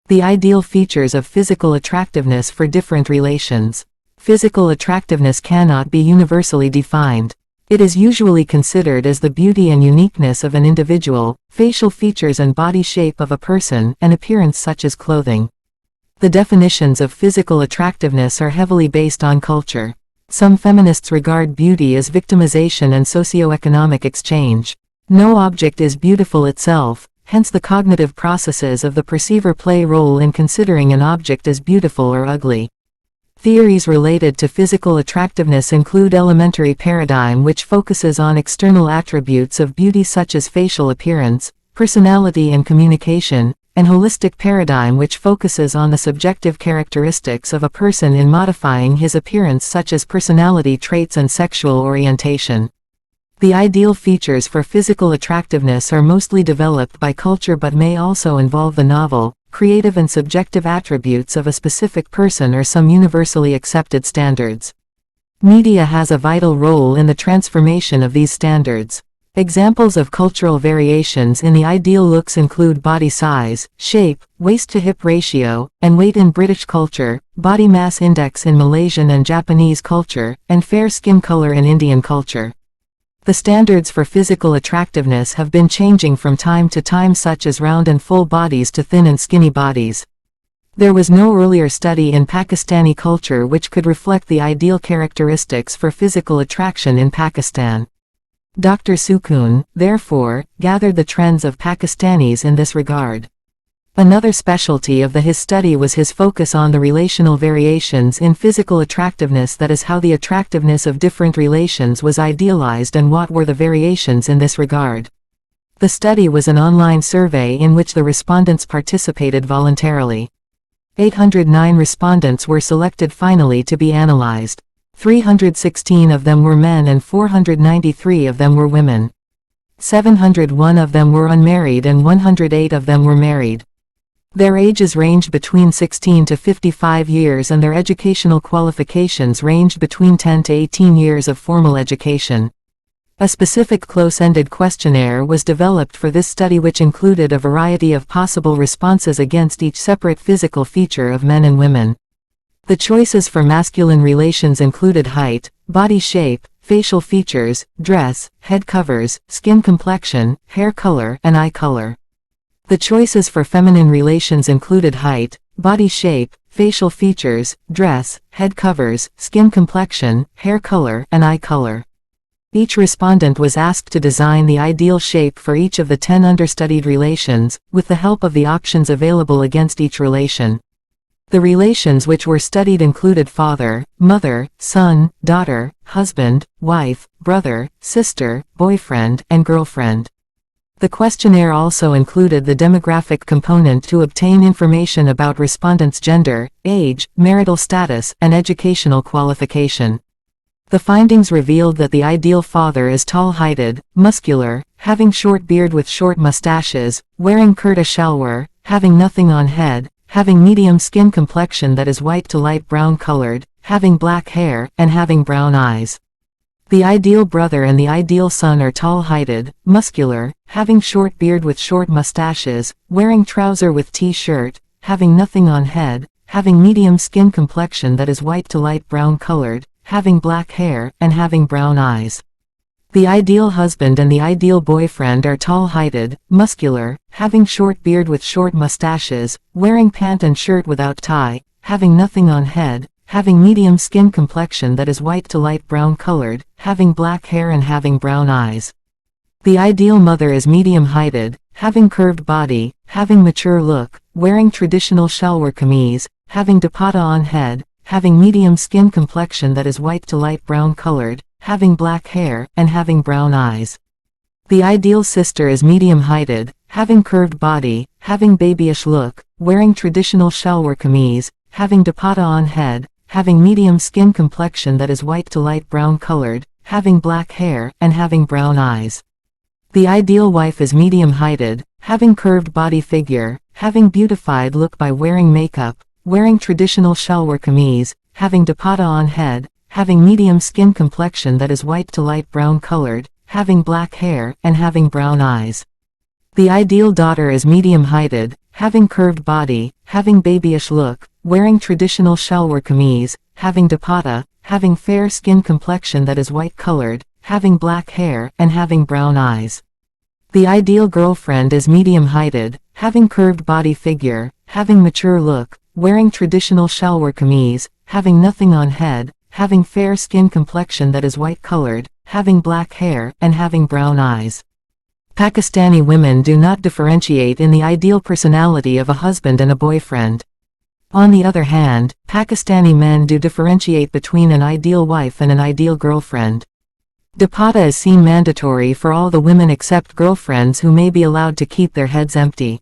The ideal features of physical attractiveness for different relations. Physical attractiveness cannot be universally defined. It is usually considered as the beauty and uniqueness of an individual, facial features and body shape of a person, and appearance such as clothing. The definitions of physical attractiveness are heavily based on culture. Some feminists regard beauty as victimization and socioeconomic exchange. No object is beautiful itself, hence the cognitive processes of the perceiver play a role in considering an object as beautiful or ugly. Theories related to physical attractiveness include elementary paradigm, which focuses on external attributes of beauty such as facial appearance, personality and communication, and holistic paradigm, which focuses on the subjective characteristics of a person in modifying his appearance such as personality traits and sexual orientation. The ideal features for physical attractiveness are mostly developed by culture but may also involve the novel, creative and subjective attributes of a specific person or some universally accepted standards. Media has a vital role in the transformation of these standards. Examples of cultural variations in the ideal looks include body size, shape, waist-to-hip ratio, and weight in British culture, body mass index in Malaysian and Japanese culture, and fair skin color in Indian culture. The standards for physical attractiveness have been changing from time to time, such as round and full bodies to thin and skinny bodies. There was no earlier study in Pakistani culture which could reflect the ideal characteristics for physical attraction in Pakistan. Dr. Sukoon, therefore, gathered the trends of Pakistanis in this regard. Another specialty of his study was his focus on the relational variations in physical attractiveness, that is, how the attractiveness of different relations was idealized and what were the variations in this regard. The study was an online survey in which the respondents participated voluntarily. 809 respondents were selected finally to be analyzed. 316 of them were men and 493 of them were women. 701 of them were unmarried and 108 of them were married. Their ages ranged between 16 to 55 years and their educational qualifications ranged between 10 to 18 years of formal education. A specific close-ended questionnaire was developed for this study which included a variety of possible responses against each separate physical feature of men and women. The choices for masculine relations included height, body shape, facial features, dress, head covers, skin complexion, hair color, and eye color. The choices for feminine relations included height, body shape, facial features, dress, head covers, skin complexion, hair color, and eye color. Each respondent was asked to design the ideal shape for each of the 10 understudied relations, with the help of the options available against each relation. The relations which were studied included father, mother, son, daughter, husband, wife, brother, sister, boyfriend, and girlfriend. The questionnaire also included the demographic component to obtain information about respondents' gender, age, marital status, and educational qualification. The findings revealed that the ideal father is tall-heighted, muscular, having short beard with short mustaches, wearing kurta shalwar, having nothing on head, having medium skin complexion that is white to light brown colored, having black hair, and having brown eyes. The ideal brother and the ideal son are tall-heighted, muscular, having short beard with short mustaches, wearing trouser with t-shirt, having nothing on head, having medium skin complexion that is white to light brown colored, having black hair, and having brown eyes. The ideal husband and the ideal boyfriend are tall-heighted, muscular, having short beard with short mustaches, wearing pant and shirt without tie, having nothing on head, having medium skin complexion that is white to light brown colored, having black hair and having brown eyes. The ideal mother is medium-heighted, having curved body, having mature look, wearing traditional shalwar kameez, having dupatta on head, having medium skin complexion that is white to light brown colored, having black hair, and having brown eyes. The ideal sister is medium-heighted, having curved body, having babyish look, wearing traditional shalwar kameez, having dupatta on head, having medium skin complexion that is white to light brown colored, having black hair, and having brown eyes. The ideal wife is medium-heighted, having curved body figure, having beautified look by wearing makeup, wearing traditional shalwar kameez, having dupatta on head, having medium skin complexion that is white to light brown colored, having black hair, and having brown eyes. The ideal daughter is medium-heighted, having curved body, having babyish look, wearing traditional shalwar kameez, having dupatta, having fair skin complexion that is white-colored, having black hair, and having brown eyes. The ideal girlfriend is medium-heighted, having curved body figure, having mature look, wearing traditional shalwar kameez, having nothing on head, having fair skin complexion that is white-colored, having black hair, and having brown eyes. Pakistani women do not differentiate in the ideal personality of a husband and a boyfriend. On the other hand, Pakistani men do differentiate between an ideal wife and an ideal girlfriend. Dupatta is seen mandatory for all the women except girlfriends who may be allowed to keep their heads empty.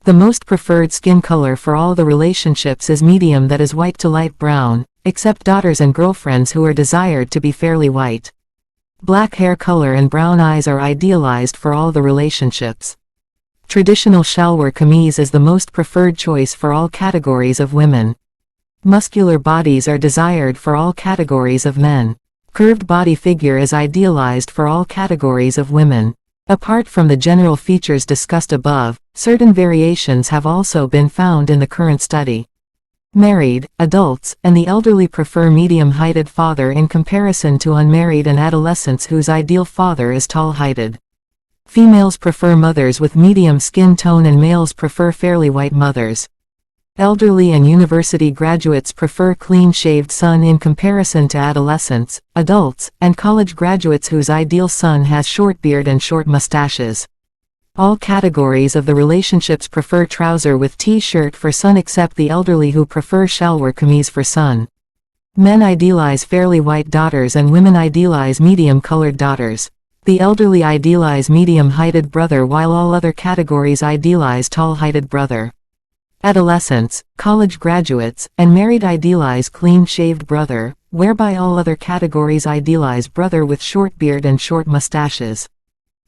The most preferred skin color for all the relationships is medium, that is white to light brown, except daughters and girlfriends who are desired to be fairly white. Black hair color and brown eyes are idealized for all the relationships. Traditional shalwar kameez is the most preferred choice for all categories of women. Muscular bodies are desired for all categories of men. Curved body figure is idealized for all categories of women. Apart from the general features discussed above, certain variations have also been found in the current study. Married, adults, and the elderly prefer medium-heighted father in comparison to unmarried and adolescents whose ideal father is tall-heighted. Females prefer mothers with medium skin tone and males prefer fairly white mothers. Elderly and university graduates prefer clean-shaved son in comparison to adolescents, adults, and college graduates whose ideal son has short beard and short mustaches. All categories of the relationships prefer trouser with t-shirt for son except the elderly who prefer shalwar kameez for son. Men idealize fairly white daughters and women idealize medium-colored daughters. The elderly idealize medium-heighted brother while all other categories idealize tall-heighted brother. Adolescents, college graduates, and married idealize clean-shaved brother, whereby all other categories idealize brother with short beard and short mustaches.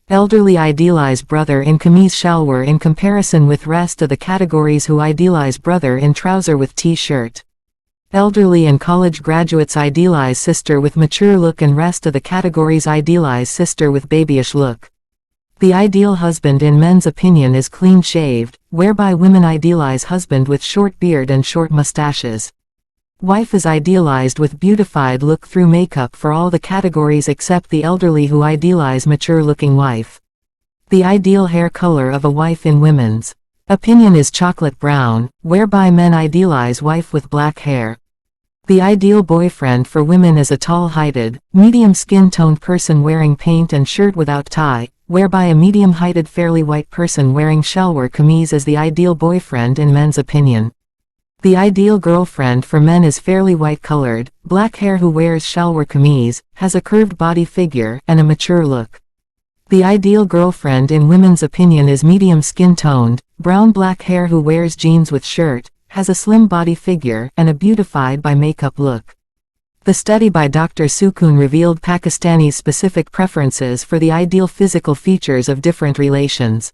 Elderly idealize brother in kameez shalwar in comparison with rest of the categories who idealize brother in trouser with t-shirt. Elderly and college graduates idealize sister with mature look and rest of the categories idealize sister with babyish look. The ideal husband in men's opinion is clean-shaved, whereby women idealize husband with short beard and short mustaches. Wife is idealized with beautified look through makeup for all the categories except the elderly who idealize mature-looking wife. The ideal hair color of a wife in women's opinion is chocolate brown, whereby men idealize wife with black hair. The ideal boyfriend for women is a tall-heighted, medium skin-toned person wearing paint and shirt without tie, whereby a medium-heighted fairly white person wearing shalwar kameez is the ideal boyfriend in men's opinion. The ideal girlfriend for men is fairly white-colored, black hair who wears shalwar kameez, has a curved body figure, and a mature look. The ideal girlfriend in women's opinion is medium skin-toned, brown-black hair who wears jeans with shirt, has a slim body figure, and a beautified by makeup look. The study by Dr. Sukoon revealed Pakistani's specific preferences for the ideal physical features of different relations.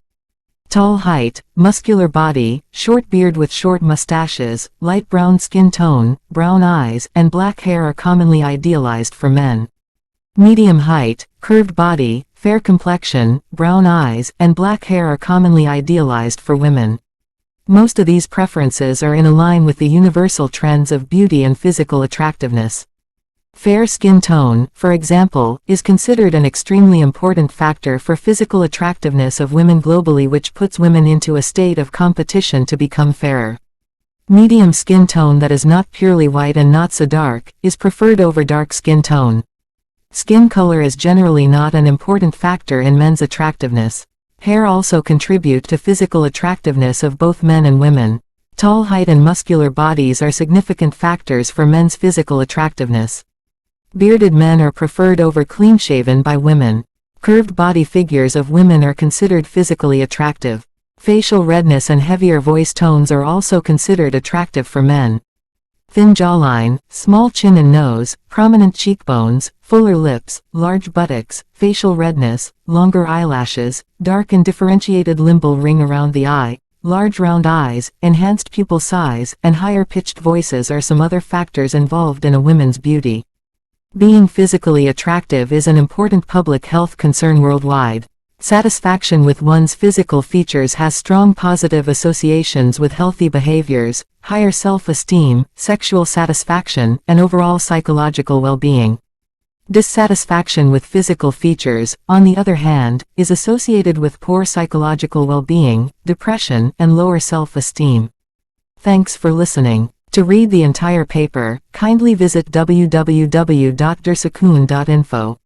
Tall height, muscular body, short beard with short mustaches, light brown skin tone, brown eyes, and black hair are commonly idealized for men. Medium height, curved body, fair complexion, brown eyes, and black hair are commonly idealized for women. Most of these preferences are in line with the universal trends of beauty and physical attractiveness. Fair skin tone, for example, is considered an extremely important factor for physical attractiveness of women globally, which puts women into a state of competition to become fairer. Medium skin tone that is not purely white and not so dark, is preferred over dark skin tone. Skin color is generally not an important factor in men's attractiveness. Hair also contribute to physical attractiveness of both men and women. Tall height and muscular bodies are significant factors for men's physical attractiveness. Bearded men are preferred over clean-shaven by women. Curved body figures of women are considered physically attractive. Facial redness and heavier voice tones are also considered attractive for men. Thin jawline, small chin and nose, prominent cheekbones, fuller lips, large buttocks, facial redness, longer eyelashes, dark and differentiated limbal ring around the eye, large round eyes, enhanced pupil size, and higher pitched voices are some other factors involved in a woman's beauty. Being physically attractive is an important public health concern worldwide. Satisfaction with one's physical features has strong positive associations with healthy behaviors, higher self-esteem, sexual satisfaction, and overall psychological well-being. Dissatisfaction with physical features, on the other hand, is associated with poor psychological well-being, depression, and lower self-esteem. Thanks for listening. To read the entire paper, kindly visit www.dersakoon.info.